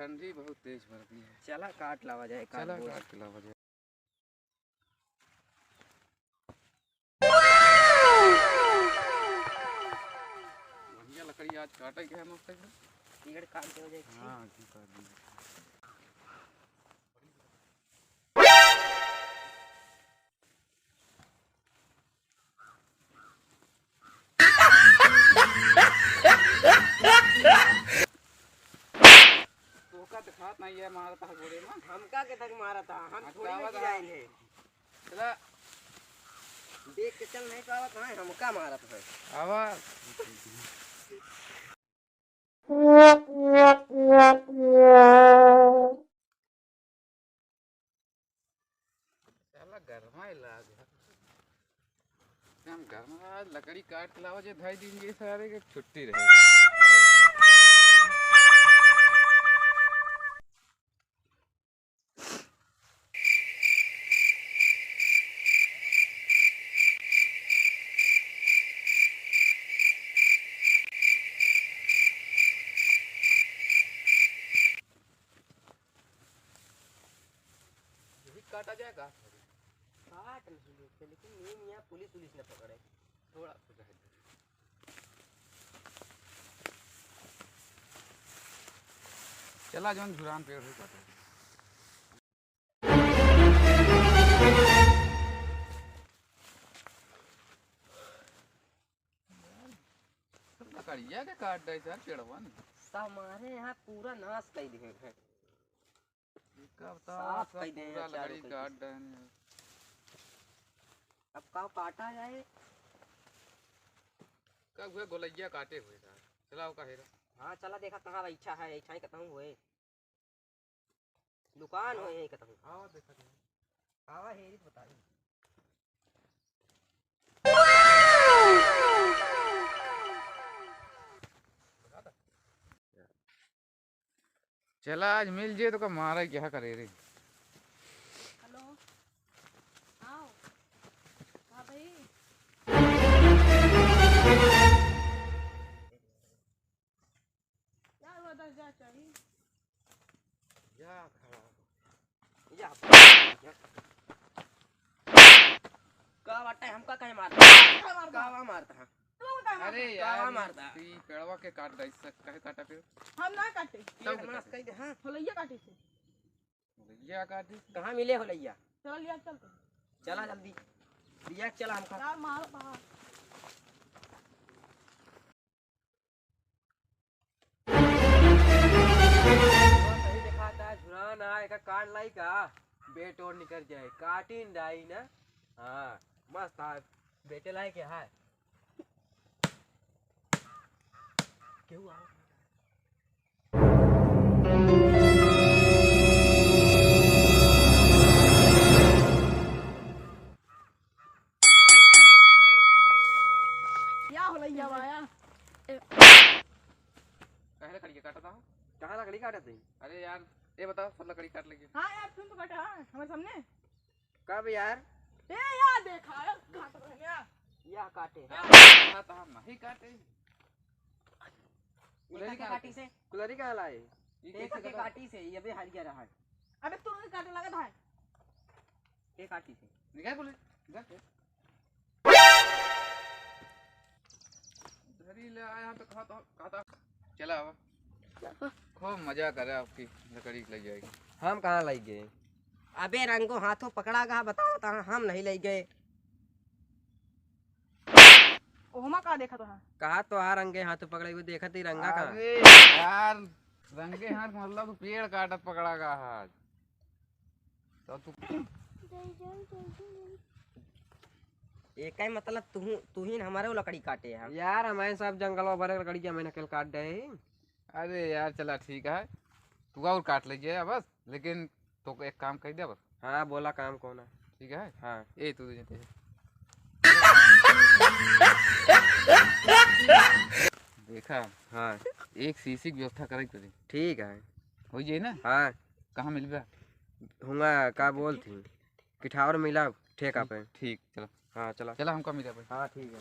ठंडी बहुत तेज पड़ती है। चला काट लावा जाए, चला काट के लावा जाए। बढ़िया लकड़ी आज काटे के है मस्त एकदम। टिकट काट के हो जाए। हाँ जी काट दी। दिखात नहीं है मारा था गोरे में। हमका के तक मारा था, हम थोड़ी में गिराइल है। चला देख के चल नहीं पावा कहां है, हमका मारा था आवाज। चला गरमा लाग हम गरमा लकड़ी काट के लावा जे धाई दिन ये सारे के छुट्टी रहे। काटा जाएगा काट नहीं लेते, लेकिन नीम यहाँ पुलिस ने पकड़े थोड़ा चला जौन धुरान पेड़ है काटे। लकड़िया के काट दे सर पेड़वन हमारे यहाँ पूरा नाश कर दिए हैं। साफ कर दे पूरा लकड़ी काट दे। अब का काटा जाए, कब हुए गोलैया काटे हुए सर। चलाओ का हेरा। हाँ चला देखा कहाँ इच्छा है, इच्छा ही कहता हूँ हुए दुकान हो यही कहता हूँ। हाँ देखा आवा हेरी बता दी। चला आज मिल जे तो का मारा क्या करे रे। हेलो आओ हाँ भाई यार वो 10,000 चाहिए। जा खड़ा या का वाटा है हमका कहे मारता कावा मारता है। अरे यार मारता तू पेड़वा के काट दे कहे काटा पे हम ना काटे तब मास कह दे। हां होलैया काटे से होलैया काटी कहां मिले होलैया। चल लिया चलते चला जल्दी दिया चला हमका यार मारो बाहर। सही दिखाता है झुरान आए का काट लाई का बेट और निकल जाए काटिन डाई ना। हां मस्त है बेटे लाई के है क्यों आओ क्या होलैया आया कहे लकड़ी काटा था। कहां लकड़ी काटा थी। अरे यार ये बताओ सब लकड़ी काट लेंगे। हाँ यार तुम तो काटा है हमारे सामने कब यार ए यार देखा यार काट रहे हैं या काटे हाँ तो हम नहीं काटे। कुलरी का काटी से कुलरी का लाए एक के काटी से ये भी हार गया रहा है। अबे तू काटे लगा है के काटी से निकाल बोले धरी ले आया तो खाता चला अब खूब मजा करे आपकी लकड़ी लग जाएगी। हम कहाँ लग गए। अबे रंगो हाथों पकड़ा गा बताओ ता हम नहीं ले गए। ओहमा का देखा तो है कहा तो आ रंगे हाथों पकड़े हुए देखा थी रंगा का। अरे यार रंगे हाथ मतलब पेड़ काटत पकड़ा का हाथ तो तू एक ही मतलब तू ही हमारे वो लकड़ी काटे है यार। हमारे सब जंगल भरे लकड़ी के हमें नकल काट दे। अरे यार चला ठीक है तू और काट लीजिए बस लेकिन तो एक काम कर दे बस। हाँ बोला काम कौन है। ठीक है हाँ ए तू देते देखा। हाँ एक सीसी की व्यवस्था करे तुझे ठीक है हो जाए ना। हाँ कहाँ मिलबा हुआ का बोल थी किठावर मिला ठेका पे। ठीक चलो हाँ चला चला हमको मिला भाई। हाँ ठीक है।